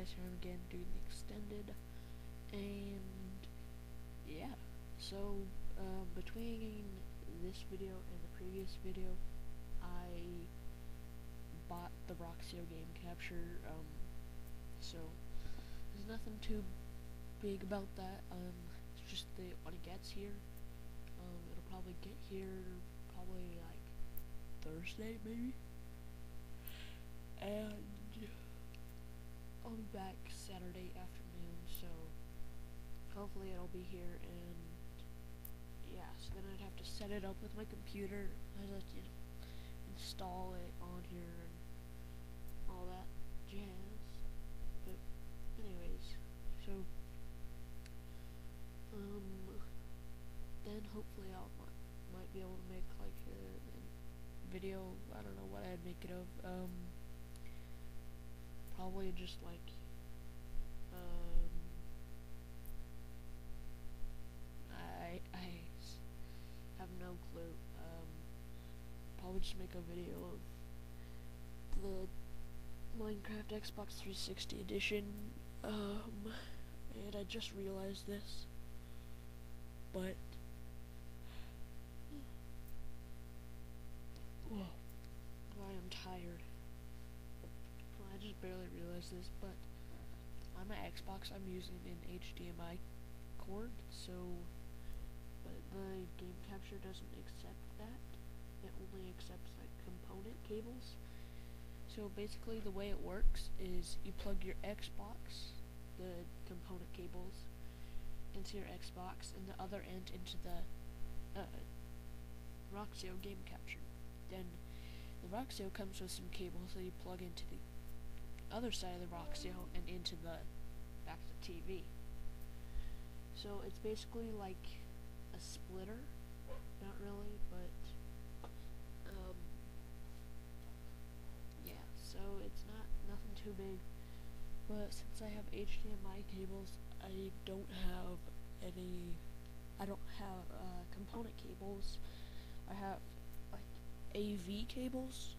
guys, here I'm again doing the extended, and yeah, so between this video and the previous video, I bought the Roxio game capture, so there's nothing too big about that. It's just that when it gets here, it'll probably get here probably like Thursday maybe, and I'll be back Saturday afternoon, so hopefully it'll be here. And yeah, so then I'd have to set it up with my computer. I'd have to install it on here and all that jazz. But anyways, so then hopefully I'll might be able to make like a video. I don't know what I'd make it of. Probably just like I have no clue. Probably just make a video of the Minecraft Xbox 360 edition. And I just realized this, but whoa, I am tired. I just barely realized this, but on my Xbox I'm using an HDMI cord, so but the game capture doesn't accept that. It only accepts like component cables. So basically the way it works is you plug your Xbox, the component cables, into your Xbox, and the other end into the Roxio game capture. Then the Roxio comes with some cables that you plug into the other side of the Roxio and into the back to the TV. So it's basically like a splitter, not really, but yeah. So it's nothing too big. But since I have HDMI cables, I don't have component cables. I have like AV cables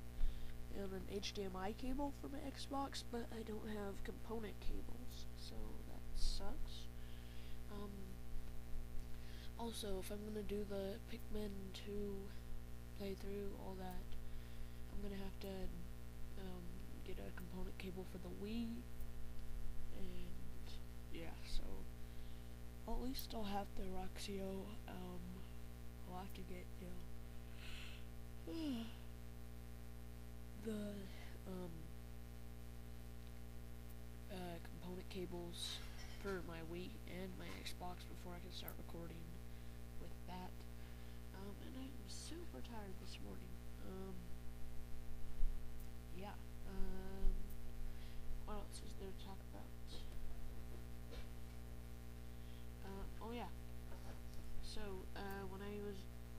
and an HDMI cable for my Xbox, but I don't have component cables, so that sucks. Also, if I'm gonna do the Pikmin 2 playthrough, all that, I'm gonna have to get a component cable for the Wii, and yeah, so at least I'll have the Roxio. I'll have to get the component cables for my Wii and my Xbox before I can start recording with that. And I'm super tired this morning. Yeah. What else is there to talk about? Oh yeah. So, when I was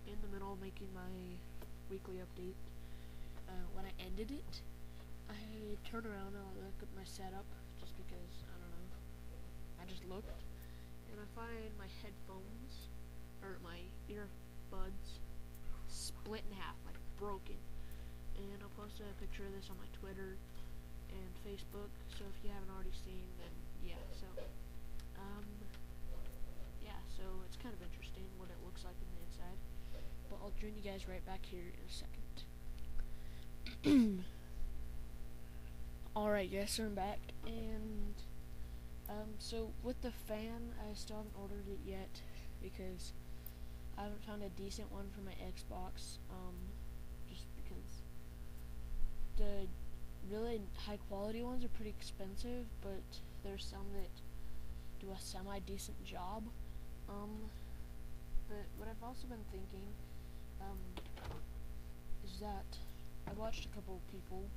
in the middle of making my weekly update, when I ended it, I turned around and I looked at my setup, just because, I don't know, I just looked, and I find my headphones, or my earbuds, split in half, like broken. And I'll post a picture of this on my Twitter and Facebook, so if you haven't already seen, then yeah, so so it's kind of interesting what it looks like on the inside, but I'll join you guys right back here in a second. Alright guys, so I'm back, and so with the fan, I still haven't ordered it yet, because I haven't found a decent one for my Xbox, just because the really high quality ones are pretty expensive, but there's some that do a semi-decent job. But what I've also been thinking, is that I watched a couple of people,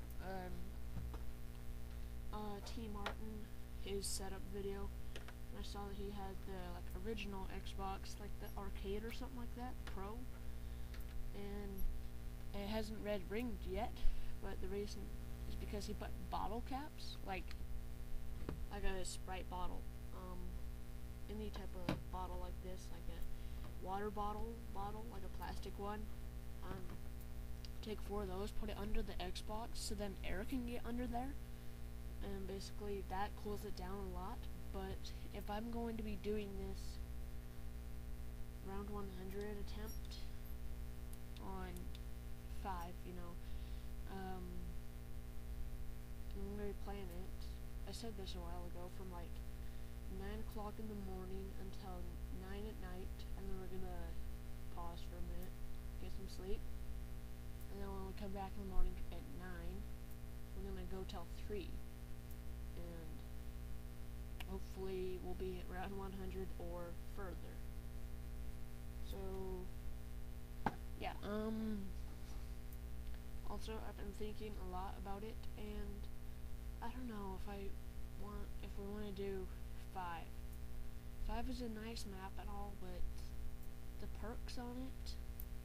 T Martin, his setup video, and I saw that he had the like original Xbox, like the arcade or something like that, Pro, and it hasn't red ringed yet, but the reason is because he put bottle caps, like a Sprite bottle, any type of bottle like this, like a water bottle, like a plastic one, take 4 of those, put it under the Xbox, so then air can get under there, and basically basically that cools it down a lot. But if I'm going to be doing this round 100 attempt on 5, I'm going to be playing it. I said this a while ago, from like 9 o'clock in the morning until 9 at night, and then we're going to pause for a minute, get some sleep, and then when we come back in the morning at 9, we're going to go till 3, and hopefully we'll be at round 100 or further. So, yeah, also I've been thinking a lot about it, and I don't know if we want to do 5. 5 is a nice map and all, but the perks on it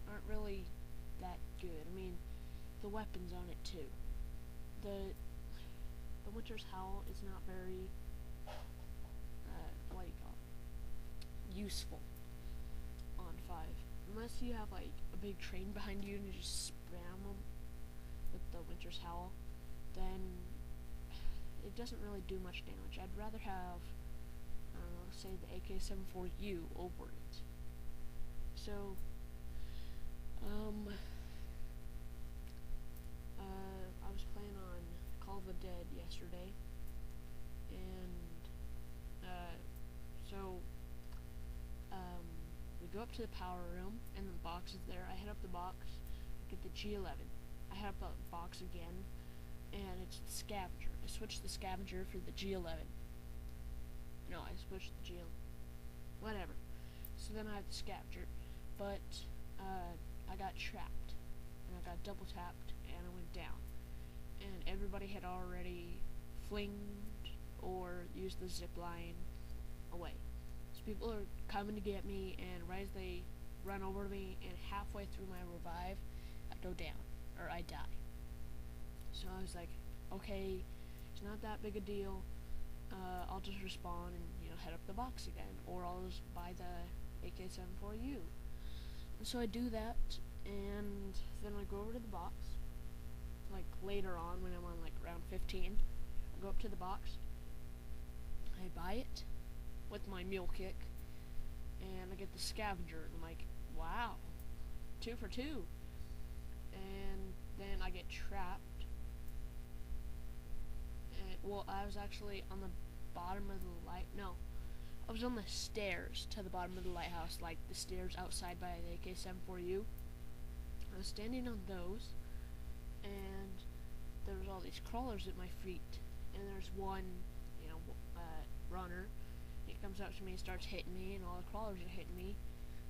aren't really that good. I mean, the weapons on it too. The Winter's Howl is not very, useful on 5. Unless you have like a big train behind you and you just spam them with the Winter's Howl, then it doesn't really do much damage. I'd rather have, say the AK-74U over it. So, I was playing on Call of the Dead yesterday, and, we go up to the power room, and the box is there. I head up the box, get the G11. I head up the box again, and it's the scavenger. I switched the scavenger for the G11. No, I switched the G11. Whatever. So then I had the scavenger, but, I got trapped, and I got double tapped, and I went down. And everybody had already flinged or used the zip line away. So people are coming to get me, and right as they run over to me, and halfway through my revive, I go down, or I die. So I was like, okay, it's not that big a deal. I'll just respawn and, head up the box again, or I'll just buy the AK-74U. And so I do that, and then I go over to the box, like later on when I'm on like round 15, I go up to the box, I buy it with my mule kick, and I get the scavenger, and I'm like, wow, 2 for 2. And then I get trapped. Well, I was actually on the bottom of the I was on the stairs to the bottom of the lighthouse, like the stairs outside by the AK-74U. I was standing on those, and there was all these crawlers at my feet, and there's one, runner. He comes up to me and starts hitting me, and all the crawlers are hitting me.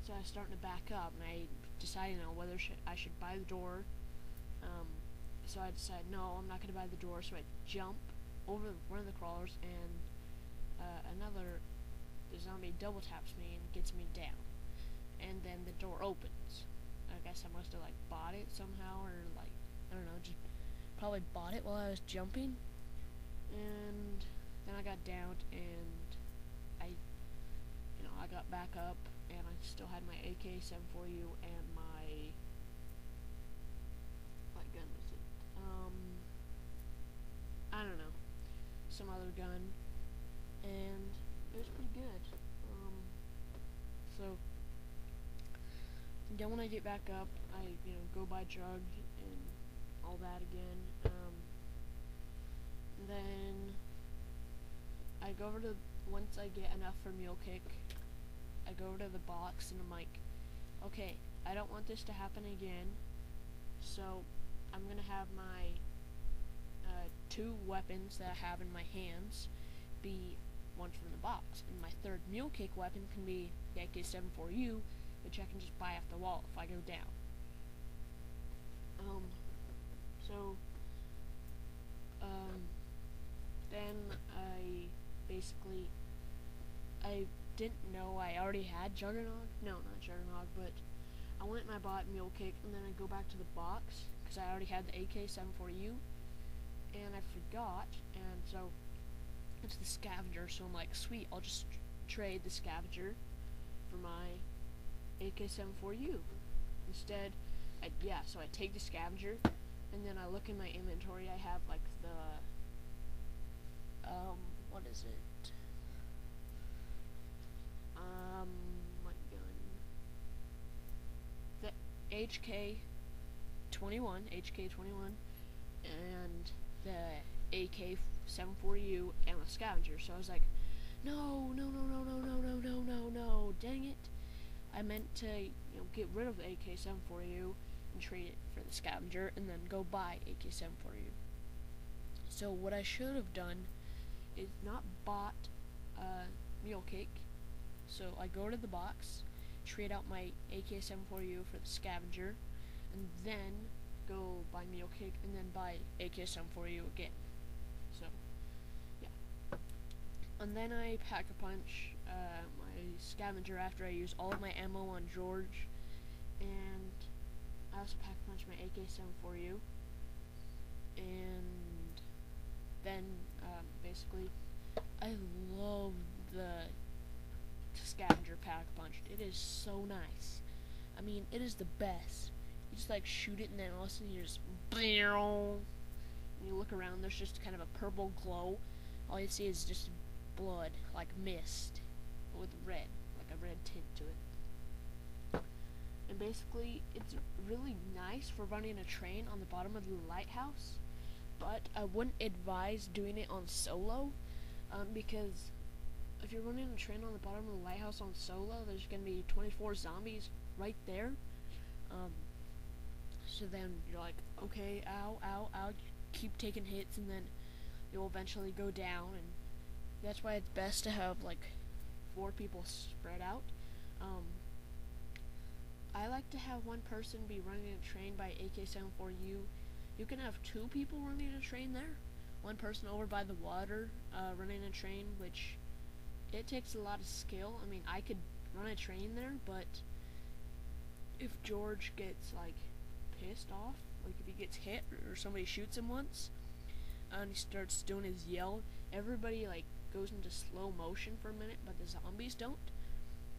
So I was starting to back up, and I decided whether I should buy the door. So I decided, no, I'm not going to buy the door, so I jump over one of the crawlers, and the zombie double taps me and gets me down. And then the door opens. I guess I must have, bought it somehow, or, I don't know, just probably bought it while I was jumping. And then I got down, and I got back up, and I still had my AK-74U and my, what gun was it? I don't know, some other gun, and it was pretty good. So then when I get back up, I, go buy drugs and all that again. Then I go over to, once I get enough for mule kick, I go over to the box, and I'm like, okay, I don't want this to happen again, so I'm gonna have my 2 weapons that I have in my hands be one from the box, and my third mule kick weapon can be the AK-74U, which I can just buy off the wall if I go down. Then I didn't know I already had Juggernog. No, not Juggernog, but I went and I bought mule kick, and then I go back to the box, because I already had the AK-74U, and I forgot, and so it's the scavenger, so I'm like, sweet, I'll just trade the scavenger for my AK-74U. Instead, so I take the scavenger, and then I look in my inventory, I have, the is it? What gun? The HK21, and the AK-74U and the Scavenger. So I was like, no, dang it. I meant to, get rid of the AK-74U and trade it for the Scavenger, and then go buy AK-74U. So what I should have done is not bought Mule Kick. So I go to the box, trade out my AK-74U for the Scavenger, and then go buy Mule Kick, and then buy AK-74U again. So, yeah. And then I Pack-a-Punch my Scavenger after I use all of my ammo on George, and I also Pack-a-Punch my AK-74U, and then basically I love the Scavenger Pack-a-Punch. It is so nice. I mean, it is the best. You just like shoot it, and then all of a sudden you just and you look around, there's just kind of a purple glow. All you see is just blood, like mist, with red, like a red tint to it. And basically, it's really nice for running a train on the bottom of the lighthouse, but I wouldn't advise doing it on solo, because if you're running a train on the bottom of the lighthouse on solo, there's going to be 24 zombies right there. So then you're like, okay, ow, you keep taking hits, and then you'll eventually go down, and that's why it's best to have like 4 people spread out. I like to have one person be running a train by AK-74U. You can have 2 people running a train there. One person over by the water running a train, which it takes a lot of skill. I mean, I could run a train there, but if George gets like pissed off, like if he gets hit or somebody shoots him once, and he starts doing his yell, everybody like goes into slow motion for a minute, but the zombies don't.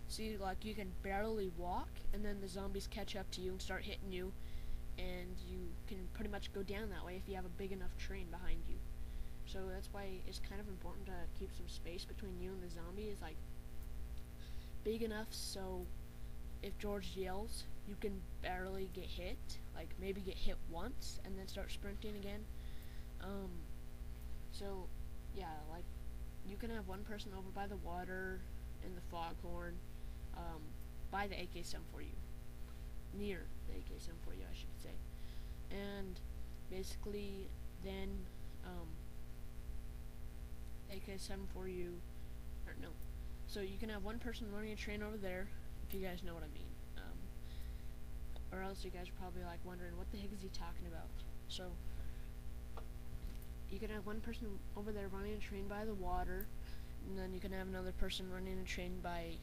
See, like you can barely walk, and then the zombies catch up to you and start hitting you, and you can pretty much go down that way if you have a big enough train behind you. So that's why it's kind of important to keep some space between you and the zombie. Is like big enough so if George yells, you can barely get hit, like maybe get hit once and then start sprinting again. So yeah, like you can have one person over by the water in the foghorn, by the AK-74U, near the AK-74U, I should say, and basically then AK-74U, or no, so you can have one person running a train over there, if you guys know what I mean, or else you guys are probably like wondering what the heck is he talking about. So you can have one person over there running a train by the water, and then you can have another person running a train by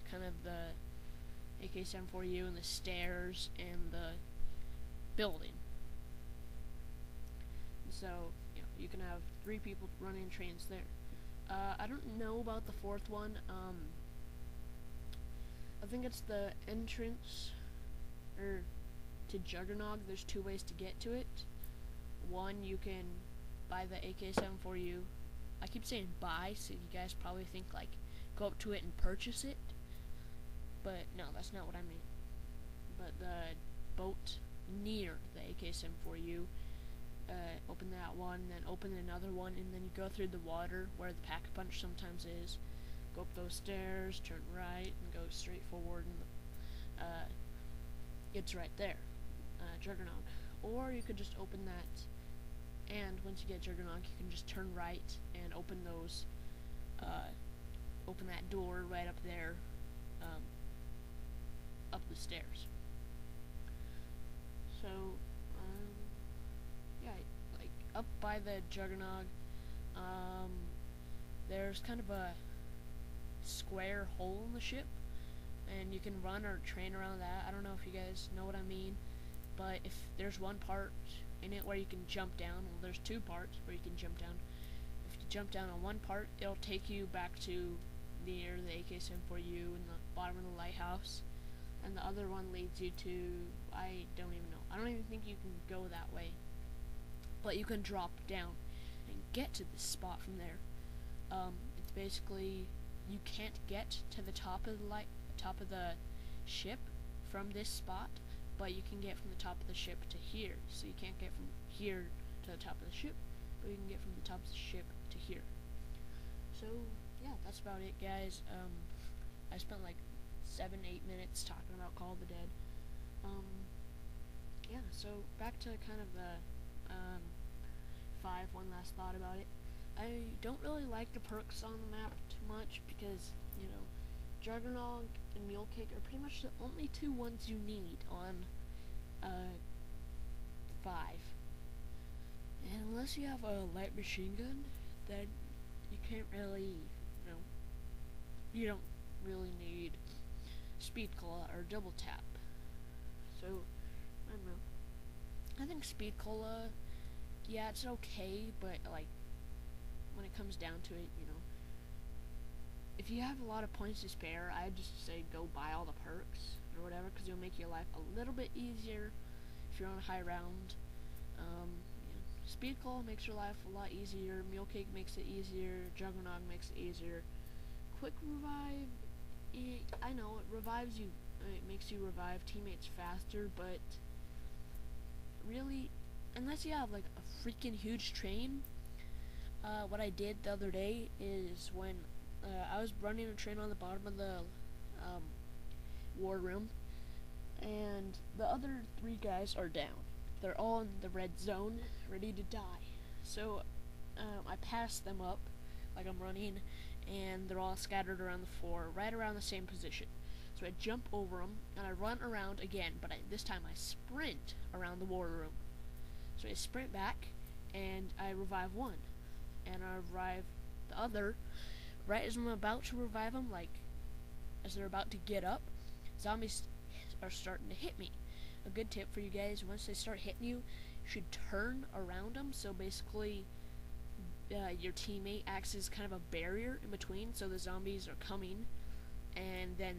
kind of the AK-74U and the stairs and the building. So you can have 3 people running trains there. I don't know about the 4th one. I think it's the entrance to Juggernog. There's 2 ways to get to it. One, you can buy the AK-74U. I keep saying buy, so you guys probably think like go up to it and purchase it. But no, that's not what I mean. But the boat near the AK-74U, open that one, then open another one, and then you go through the water where the Pack-a-Punch sometimes is. Go up those stairs, turn right, and go straight forward, and it's right there, Juggernog. Or you could just open that, and once you get Juggernog, you can just turn right and open those, open that door right up there, up the stairs. So, yeah, like up by the Juggernog, there's kind of a square hole in the ship, and you can run or train around that. I don't know if you guys know what I mean, but if there's one part in it where you can jump down, well, there's 2 parts where you can jump down. If you jump down on one part, it'll take you back to near the AK-74U in the bottom of the lighthouse, and the other one leads you to, I don't even know. I don't even think you can go that way, but you can drop down and get to this spot from there. It's basically you can't get to the top of the ship from this spot, but you can get from the top of the ship to here. So you can't get from here to the top of the ship, but you can get from the top of the ship to here. So yeah, that's about it, guys. I spent like 7-8 minutes talking about Call of the Dead. Yeah, so back to kind of the 5, one last thought about it. I don't really like the perks on the map too much because, you know, Juggernog and Mule Kick are pretty much the only 2 ones you need on 5. And unless you have a light machine gun, then you can't really, you don't really need Speed Cola or Double Tap. So, I don't know. I think Speed Cola, yeah, it's okay, but like, when it comes down to it, if you have a lot of points to spare, I'd just say go buy all the perks or whatever, because it'll make your life a little bit easier if you're on a high round. Speed Cola makes your life a lot easier. Mule Kick makes it easier. Juggernog makes it easier. Quick Revive, I know it revives you. It makes you revive teammates faster, but really, unless you have like a freaking huge train, what I did the other day is when I was running a train on the bottom of the war room, and the other 3 guys are down. They're all in the red zone, ready to die. So I pass them up like I'm running, and they're all scattered around the floor, right around the same position. So I jump over them, and I run around again, but this time I sprint around the war room. So I sprint back, and I revive one, and I revive the other. Right as I'm about to revive them, like, as they're about to get up, zombies are starting to hit me. A good tip for you guys, once they start hitting you, you should turn around them, so basically your teammate acts as kind of a barrier in between, so the zombies are coming, and then,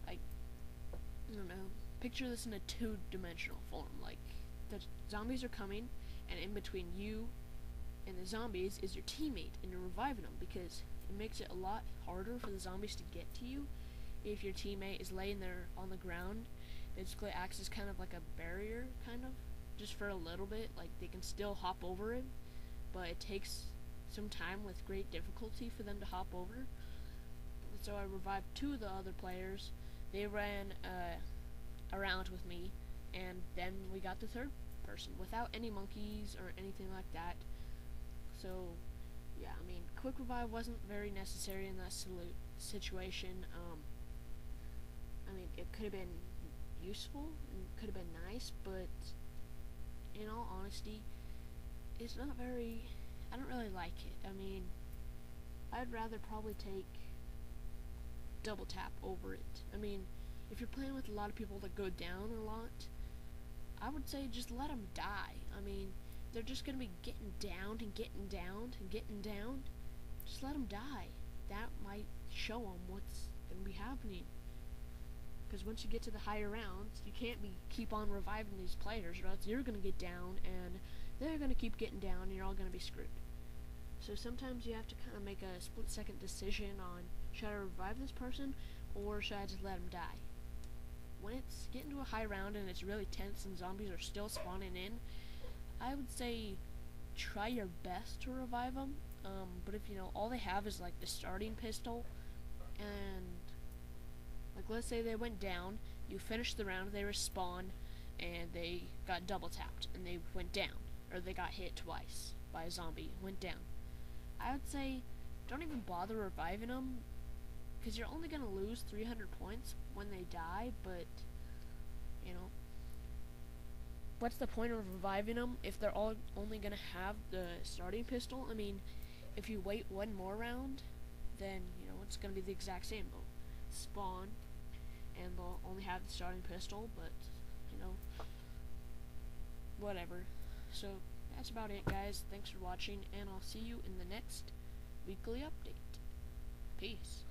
like, I don't know, picture this in a 2-dimensional form. Like, the zombies are coming, and in between you and the zombies is your teammate, and you're reviving them, because it makes it a lot harder for the zombies to get to you if your teammate is laying there on the ground. Basically acts as kind of like a barrier, kind of, just for a little bit. Like, they can still hop over it, but it takes some time with great difficulty for them to hop over. So I revived 2 of the other players. They ran around with me, and then we got the 3rd person without any monkeys or anything like that. So yeah, I mean, quick revive wasn't very necessary in that situation. I mean, it could have been useful and could have been nice, but in all honesty, it's not very, I don't really like it. I mean, I'd rather probably take Double Tap over it. I mean, if you're playing with a lot of people that go down a lot, I would say just let them die. I mean, they're just going to be getting down and getting down and getting down. Just let them die. That might show them what's going to be happening. Because once you get to the higher rounds, you can't keep on reviving these players, or else you're going to get down, and they're going to keep getting down, and you're all going to be screwed. So sometimes you have to kind of make a split-second decision on, should I revive this person, or should I just let them die? When it's getting to a high round and it's really tense and zombies are still spawning in, I would say try your best to revive them, but if, all they have is, like, the starting pistol, and, like, let's say they went down, you finished the round, they respawn, and they got double tapped, and they went down, or they got hit twice by a zombie, went down. I would say don't even bother reviving them, because you're only going to lose 300 points when they die, but, what's the point of reviving them if they're all only going to have the starting pistol? I mean, if you wait one more round, then, it's going to be the exact same. They'll spawn, and they'll only have the starting pistol, but, whatever. So, that's about it, guys. Thanks for watching, and I'll see you in the next weekly update. Peace.